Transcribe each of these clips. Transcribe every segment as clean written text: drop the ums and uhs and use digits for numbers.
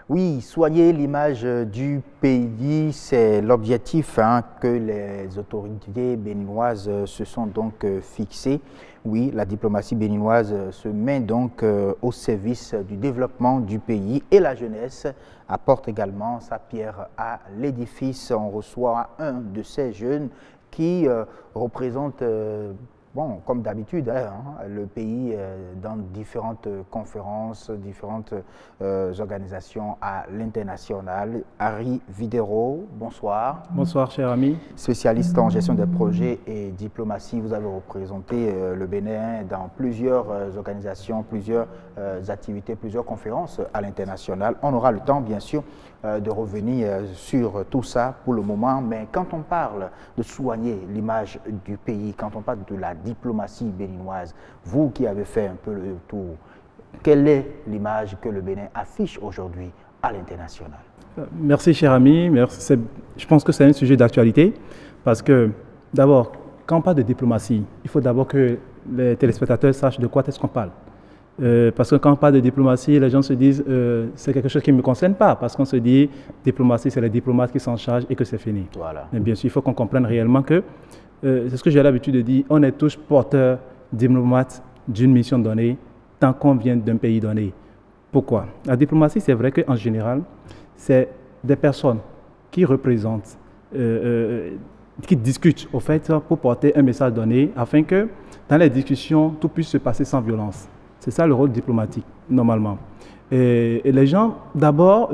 Oui, soigner l'image du pays, c'est l'objectif que les autorités béninoises se sont donc fixés. Oui, la diplomatie béninoise se met donc au service du développement du pays et la jeunesse apporte également sa pierre à l'édifice. On reçoit un de ces jeunes qui représente bon, comme d'habitude, le pays dans différentes conférences, différentes organisations à l'international. Harry Videro, bonsoir. Bonsoir, cher ami. Spécialiste en gestion des projets et diplomatie, vous avez représenté le Bénin dans plusieurs organisations, plusieurs activités, plusieurs conférences à l'international. On aura le temps, bien sûr, de revenir sur tout ça pour le moment, mais quand on parle de soigner l'image du pays, quand on parle de la diplomatie béninoise, vous qui avez fait un peu le tour, quelle est l'image que le Bénin affiche aujourd'hui à l'international? Merci, cher ami. Merci. Je pense que c'est un sujet d'actualité parce que, d'abord, quand on parle de diplomatie, il faut d'abord que les téléspectateurs sachent de quoi est-ce qu'on parle. Parce que quand on parle de diplomatie, les gens se disent c'est quelque chose qui ne me concerne pas, parce qu'on se dit diplomatie, c'est les diplomates qui s'en chargent et que c'est fini. Voilà. Mais bien sûr, il faut qu'on comprenne réellement que, c'est ce que j'ai l'habitude de dire, on est tous porteurs, diplomates d'une mission donnée, tant qu'on vient d'un pays donné. Pourquoi? La diplomatie, c'est vrai qu'en général, c'est des personnes qui représentent, qui discutent au fait pour porter un message donné, afin que dans les discussions, tout puisse se passer sans violence. C'est ça le rôle diplomatique, normalement. Et les gens, d'abord,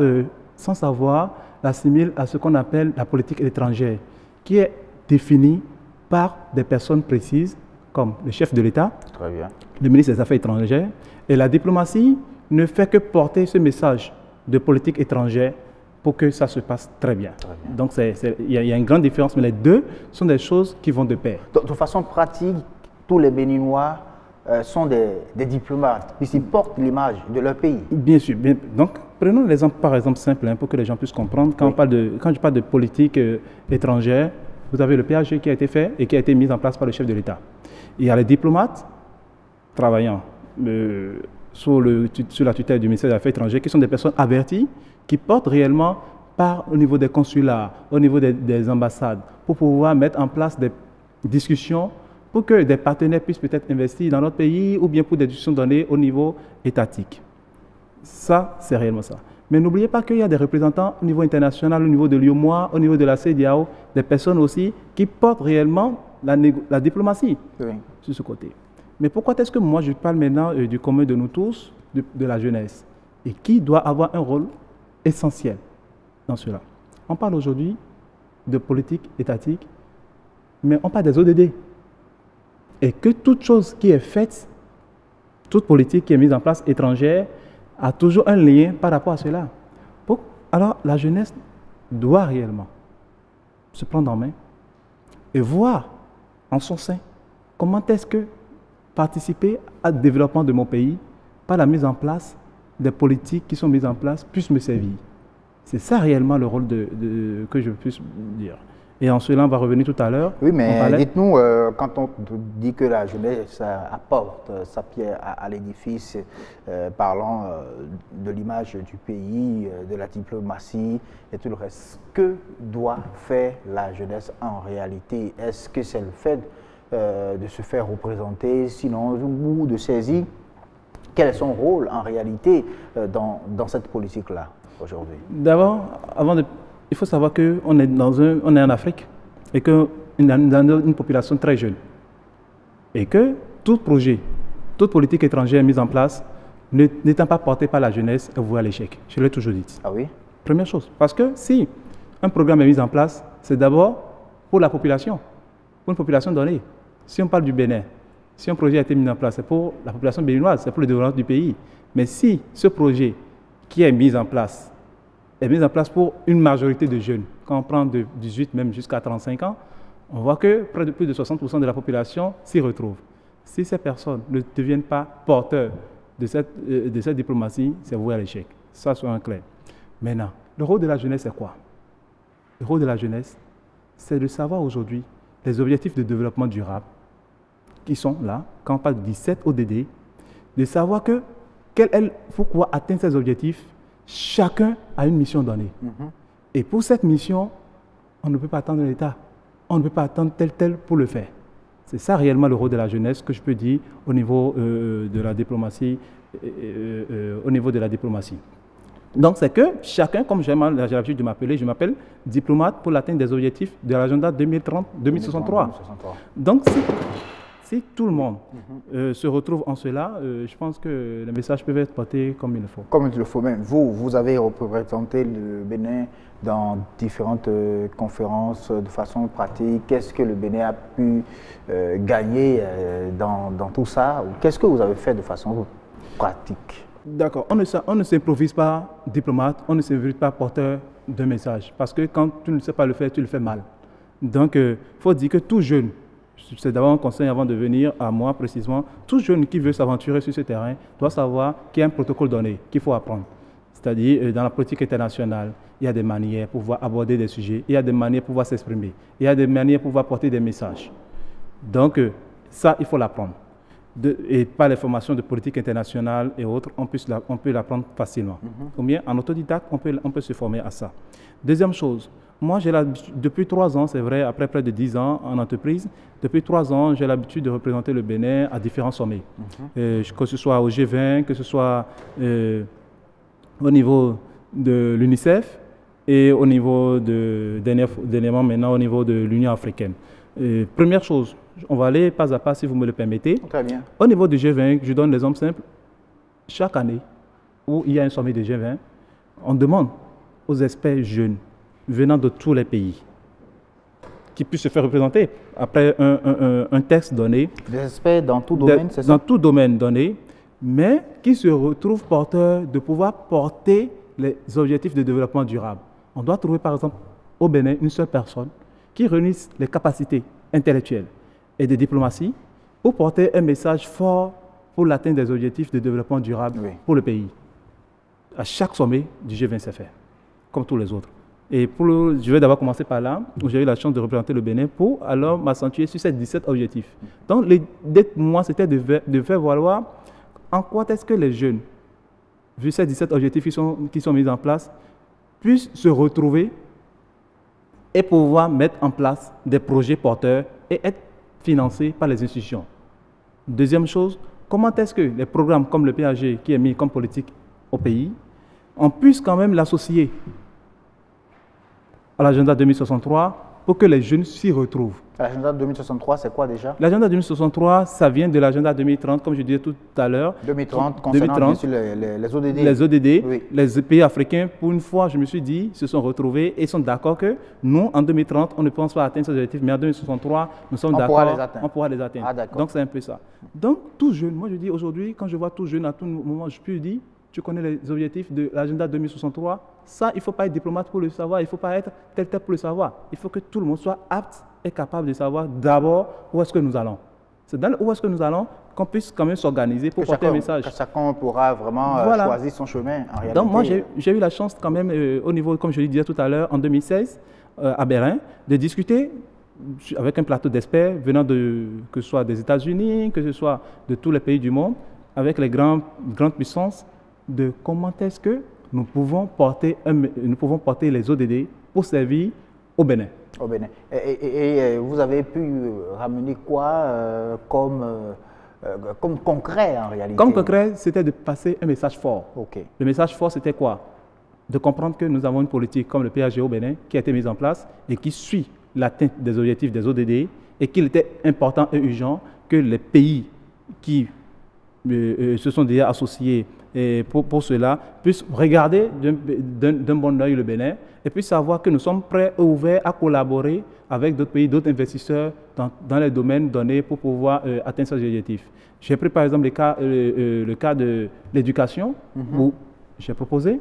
sans savoir, l'assimilent à ce qu'on appelle la politique étrangère, qui est définie par des personnes précises, comme le chef de l'État, le ministre des Affaires étrangères. Et la diplomatie ne fait que porter ce message de politique étrangère pour que ça se passe très bien. Donc, il y a une grande différence, mais les deux sont des choses qui vont de pair. De façon pratique, tous les Béninois sont des diplomates, puisqu'ils portent l'image de leur pays. Bien sûr. Donc, prenons l'exemple, par exemple, simple, pour que les gens puissent comprendre. Quand je parle de politique étrangère, vous avez le PAG qui a été fait et qui a été mis en place par le chef de l'État. Il y a les diplomates travaillant sous la tutelle du ministère des Affaires étrangères, qui sont des personnes averties, qui portent réellement au niveau des consulats, au niveau des ambassades, pour pouvoir mettre en place des discussions pour que des partenaires puissent peut-être investir dans notre pays ou bien pour des discussions données au niveau étatique. Ça, c'est réellement ça. Mais n'oubliez pas qu'il y a des représentants au niveau international, au niveau de l'UOMOA, au niveau de la CEDEAO, des personnes aussi qui portent réellement la diplomatie sur ce côté. Mais pourquoi est-ce que moi je parle maintenant du commun de nous tous, de la jeunesse, et qui doit avoir un rôle essentiel dans cela? On parle aujourd'hui de politique étatique, mais on parle des ODD. Et que toute chose qui est faite, toute politique qui est mise en place étrangère, a toujours un lien par rapport à cela. Alors la jeunesse doit réellement se prendre en main et voir en son sein comment est-ce que participer au développement de mon pays par la mise en place des politiques qui sont mises en place puisse me servir. C'est ça réellement le rôle que je puisse dire. Et en cela, on va revenir tout à l'heure. Oui, mais dites-nous, quand on dit que la jeunesse apporte sa pierre à l'édifice, parlant de l'image du pays, de la diplomatie et tout le reste, que doit faire la jeunesse en réalité? Est-ce que c'est le fait de se faire représenter, sinon, ou de saisir quel est son rôle en réalité dans cette politique-là aujourd'hui? D'abord, il faut savoir qu'on est en Afrique et qu'on a une population très jeune. Et que tout projet, toute politique étrangère mise en place, n'étant pas portée par la jeunesse, est vouée à l'échec. Je l'ai toujours dit. Ah oui? Première chose. Parce que si un programme est mis en place, c'est d'abord pour la population, pour une population donnée. Si on parle du Bénin, si un projet a été mis en place, c'est pour la population béninoise, c'est pour le développement du pays. Mais si ce projet qui est mis en place pour une majorité de jeunes. Quand on prend de 18 même jusqu'à 35 ans, on voit que près de plus de 60% de la population s'y retrouve. Si ces personnes ne deviennent pas porteurs de cette diplomatie, c'est voué à l'échec. Ça, soit clair. Maintenant, le rôle de la jeunesse, c'est quoi? Le rôle de la jeunesse, c'est de savoir aujourd'hui les objectifs de développement durable qui sont là, quand on parle de 17 ODD, de savoir pourquoi atteindre ces objectifs, chacun a une mission donnée. Et pour cette mission, on ne peut pas attendre l'État. On ne peut pas attendre tel pour le faire. C'est ça réellement le rôle de la jeunesse que je peux dire au niveau de la diplomatie. Donc c'est que chacun, comme j'ai l'habitude de m'appeler, je m'appelle diplomate pour l'atteinte des objectifs de l'agenda 2030-2063. Donc si tout le monde se retrouve en cela, je pense que les messages peuvent être portés comme il le faut. Comme il le faut même. Vous avez représenté le Bénin dans différentes conférences de façon pratique. Qu'est-ce que le Bénin a pu gagner dans tout ça? Qu'est-ce que vous avez fait de façon pratique? D'accord. On ne s'improvise pas diplomate, on ne s'improvise pas porteur d'un message. Parce que quand tu ne sais pas le faire, tu le fais mal. Donc, il faut dire que tout jeune, c'est d'abord un conseil avant de venir à moi précisément, tout jeune qui veut s'aventurer sur ce terrain doit savoir qu'il y a un protocole donné, qu'il faut apprendre. C'est-à-dire, dans la politique internationale, il y a des manières pour pouvoir aborder des sujets, il y a des manières pour pouvoir s'exprimer, il y a des manières pour pouvoir porter des messages. Donc, ça, il faut l'apprendre. Et par les formations de politique internationale et autres, on peut l'apprendre facilement. Ou bien, en autodidacte, on peut se former à ça. Deuxième chose, moi, depuis 3 ans, c'est vrai, après près de 10 ans en entreprise, depuis 3 ans, j'ai l'habitude de représenter le Bénin à différents sommets. Que ce soit au G20, que ce soit au niveau de l'UNICEF et au niveau dernièrement maintenant au niveau de l'Union africaine. Première chose, on va aller pas à pas si vous me le permettez. Très bien. Au niveau du G20, je donne l'exemple simple. Chaque année où il y a un sommet de G20, on demande aux experts jeunes venant de tous les pays qui puissent se faire représenter après un texte donné. Des experts dans tout domaine, c'est ça? Dans tout domaine donné, mais qui se retrouvent porteurs de pouvoir porter les objectifs de développement durable. On doit trouver par exemple au Bénin une seule personne qui réunisse les capacités intellectuelles et de diplomatie pour porter un message fort pour l'atteinte des objectifs de développement durable pour le pays. À chaque sommet du G20, c'est fait, comme tous les autres. Et je vais d'abord commencer par là, où j'ai eu la chance de représenter le Bénin pour alors m'accentuer sur ces 17 objectifs. Donc, l'idée pour moi, c'était de faire valoir en quoi est-ce que les jeunes, vu ces 17 objectifs qui sont mis en place, puissent se retrouver et pouvoir mettre en place des projets porteurs et être financés par les institutions. Deuxième chose, comment est-ce que les programmes comme le PAG qui est mis comme politique au pays, on puisse quand même l'associer à l'agenda 2063 pour que les jeunes s'y retrouvent. L'agenda 2063, c'est quoi déjà? L'agenda 2063, ça vient de l'agenda 2030, comme je disais tout à l'heure. 2030, concernant bien sûr les ODD. Les ODD, oui. Les pays africains, pour une fois, je me suis dit, se sont retrouvés et sont d'accord que nous, en 2030, on ne pense pas atteindre ces objectifs, mais en 2063, nous sommes d'accord, on pourra les atteindre. Ah, d'accord. Donc, c'est un peu ça. Donc, tout jeune, moi je dis aujourd'hui, quand je vois tout jeune, à tout moment, je peux dire, tu connais les objectifs de l'agenda 2063, ça, il ne faut pas être diplomate pour le savoir, il ne faut pas être tel pour le savoir. Il faut que tout le monde soit apte et capable de savoir d'abord où est-ce que nous allons. C'est dans où est-ce que nous allons qu'on puisse quand même s'organiser pour porter un message. Que chacun pourra vraiment choisir son chemin en réalité. Donc moi, j'ai eu la chance quand même au niveau, comme je le disais tout à l'heure, en 2016, à Berlin, de discuter avec un plateau d'experts venant que ce soit des États-Unis, que ce soit de tous les pays du monde, avec les grandes puissances, de comment est-ce que nous pouvons porter les ODD pour servir au Bénin. Au Bénin. Et vous avez pu ramener quoi comme concret en réalité? Comme concret, c'était de passer un message fort. Okay. Le message fort, c'était quoi? De comprendre que nous avons une politique comme le PAG au Bénin qui a été mise en place et qui suit l'atteinte des objectifs des ODD et qu'il était important et urgent que les pays qui se sont déjà associés et pour cela, puissent regarder d'un bon œil le Bénin et puis savoir que nous sommes prêts et ouverts à collaborer avec d'autres pays, d'autres investisseurs dans les domaines donnés pour pouvoir atteindre ces objectifs. J'ai pris par exemple le cas de l'éducation où j'ai proposé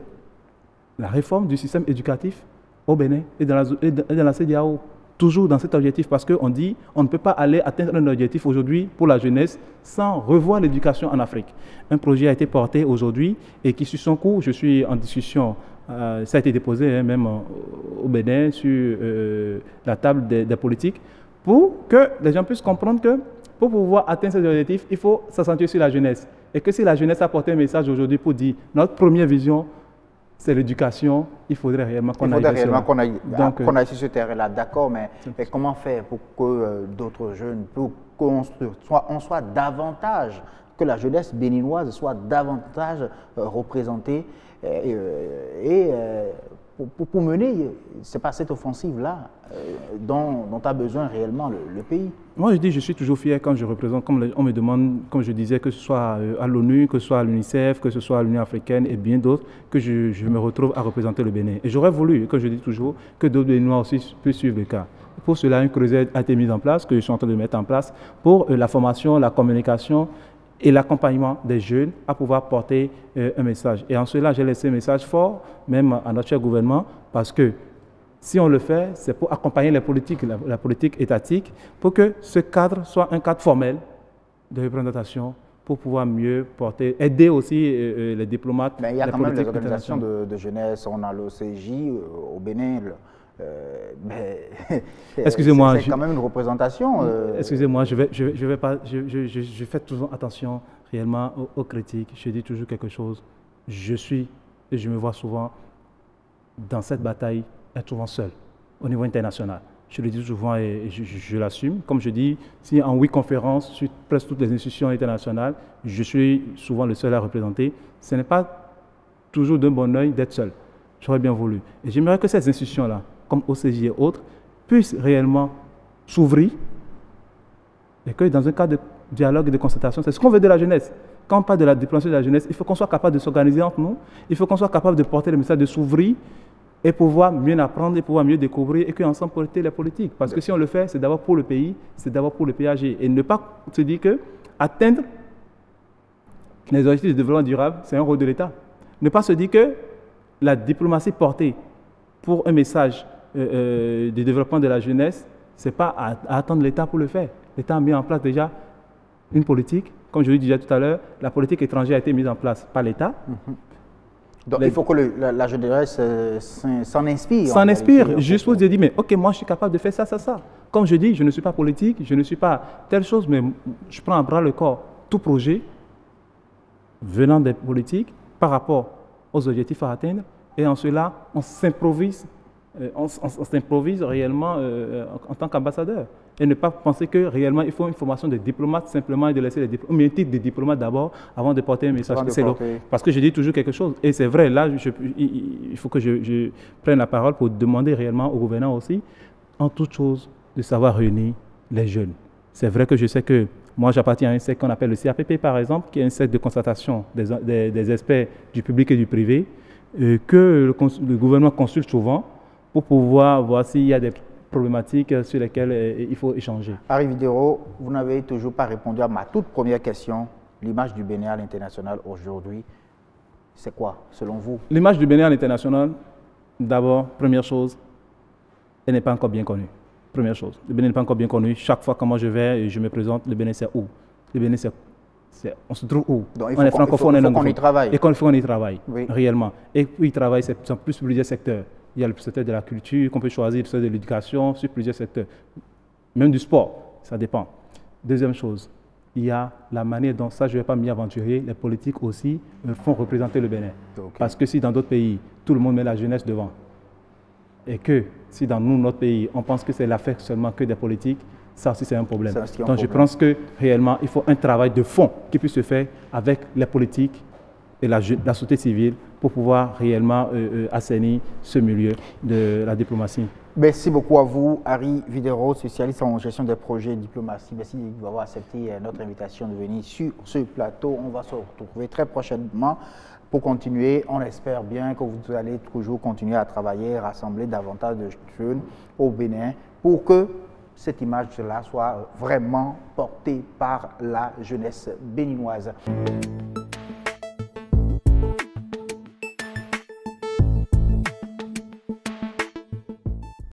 la réforme du système éducatif au Bénin et dans la CEDEAO. Toujours dans cet objectif, parce qu'on dit on ne peut pas aller atteindre un objectif aujourd'hui pour la jeunesse sans revoir l'éducation en Afrique. Un projet a été porté aujourd'hui et qui suit son cours. Je suis en discussion, ça a été déposé même au Bénin sur la table des politiques pour que les gens puissent comprendre que pour pouvoir atteindre ces objectifs, il faut s'accentuer sur la jeunesse. Et que si la jeunesse a porté un message aujourd'hui pour dire notre première vision, c'est l'éducation. Il faudrait réellement qu'on aille sur ce terrain-là. D'accord, mais comment faire pour que d'autres jeunes, pour qu'on soit davantage, que la jeunesse béninoise soit davantage représentée pour mener, c'est pas cette offensive-là dont a besoin réellement le pays. Moi, je dis, je suis toujours fier quand je représente, comme on me demande, comme je disais, que ce soit à l'ONU, que ce soit à l'UNICEF, que ce soit à l'Union africaine et bien d'autres, que je me retrouve à représenter le Bénin. Et j'aurais voulu, comme je dis toujours, que d'autres Béninois aussi puissent suivre le cas. Pour cela, une creusette a été mise en place, que je suis en train de mettre en place, pour la formation, la communication et l'accompagnement des jeunes à pouvoir porter un message. Et en cela, j'ai laissé un message fort, même à notre cher gouvernement, parce que si on le fait, c'est pour accompagner les politiques, la politique étatique, pour que ce cadre soit un cadre formel de représentation, pour pouvoir mieux porter, aider aussi les diplomates. Mais il y a quand même les organisations de jeunesse, on a l'OCJ au Bénin. Excusez-moi, c'est quand même une représentation. Excusez-moi, je fais toujours attention réellement aux critiques. Je dis toujours quelque chose. Je suis et je me vois souvent dans cette bataille être souvent seul au niveau international. Je le dis souvent et je l'assume. Comme je dis, si en 8 conférences sur presque toutes les institutions internationales, je suis souvent le seul à représenter. Ce n'est pas toujours d'un bon oeil d'être seul. J'aurais bien voulu. Et j'aimerais que ces institutions-là, comme OCJ et autres, puissent réellement s'ouvrir et que dans un cadre de dialogue et de concertation, c'est ce qu'on veut de la jeunesse. Quand on parle de la diplomatie de la jeunesse, il faut qu'on soit capable de s'organiser entre nous, il faut qu'on soit capable de porter le message, de s'ouvrir et pouvoir mieux apprendre et pouvoir mieux découvrir et qu'ensemble porter les politiques. Parce que si on le fait, c'est d'abord pour le pays, c'est d'abord pour le PAG. Et ne pas se dire que atteindre les objectifs de développement durable, c'est un rôle de l'État. Ne pas se dire que la diplomatie portée pour un message de développement de la jeunesse, ce n'est pas à attendre l'État pour le faire. L'État a mis en place déjà une politique. Comme je le disais tout à l'heure, la politique étrangère a été mise en place par l'État. Donc il faut que la jeunesse s'en inspire. S'en inspire, juste pour se dire, mais ok, moi je suis capable de faire ça, ça, ça. Comme je dis, je ne suis pas politique, je ne suis pas telle chose, mais je prends à bras le corps tout projet venant des politiques par rapport aux objectifs à atteindre. Et en cela, on s'improvise réellement en tant qu'ambassadeur. Et ne pas penser que réellement il faut une formation de diplomate simplement et de laisser un titre de diplomate d'abord avant de porter un message. Parce que je dis toujours quelque chose. Et c'est vrai, là, il faut que je prenne la parole pour demander réellement au gouvernement aussi, en toute chose, de savoir réunir les jeunes. C'est vrai que je sais que moi, j'appartiens à un secteur qu'on appelle le CAPP, par exemple, qui est un secteur de concertation des experts du public et du privé, que le gouvernement consulte souvent pour pouvoir voir s'il y a des problématiques sur lesquelles il faut échanger. Harry Videro, vous n'avez toujours pas répondu à ma toute première question. L'image du Bénin à l'international aujourd'hui, c'est quoi, selon vous? L'image du Bénin à l'international, d'abord, première chose, elle n'est pas encore bien connue. Première chose, le Bénin n'est pas encore bien connu. Chaque fois que moi je vais et je me présente, le Bénin c'est où? Le Bénin on se trouve où? Donc, on est francophone, il faut qu'on y travaille. Et qu'il faut qu'on y travaille, oui. Réellement. Et puis il travaille sur plusieurs secteurs. Il y a le secteur de la culture qu'on peut choisir, le secteur de l'éducation, sur plusieurs secteurs. Même du sport, ça dépend. Deuxième chose, il y a la manière dont, ça je ne vais pas m'y aventurer, les politiques aussi font représenter le Bénin. Okay. Parce que si dans d'autres pays, tout le monde met la jeunesse devant, et que si dans notre pays, on pense que c'est l'affaire seulement que des politiques, ça aussi c'est un problème. Donc je pense que réellement, il faut un travail de fond qui puisse se faire avec les politiques et la société civile pour pouvoir réellement assainir ce milieu de la diplomatie. Merci beaucoup à vous, Harry Videro, spécialiste en gestion des projets et diplomatie. Merci d'avoir accepté notre invitation de venir sur ce plateau. On va se retrouver très prochainement pour continuer. On espère bien que vous allez toujours continuer à travailler, rassembler davantage de jeunes au Bénin pour que cette image-là soit vraiment portée par la jeunesse béninoise.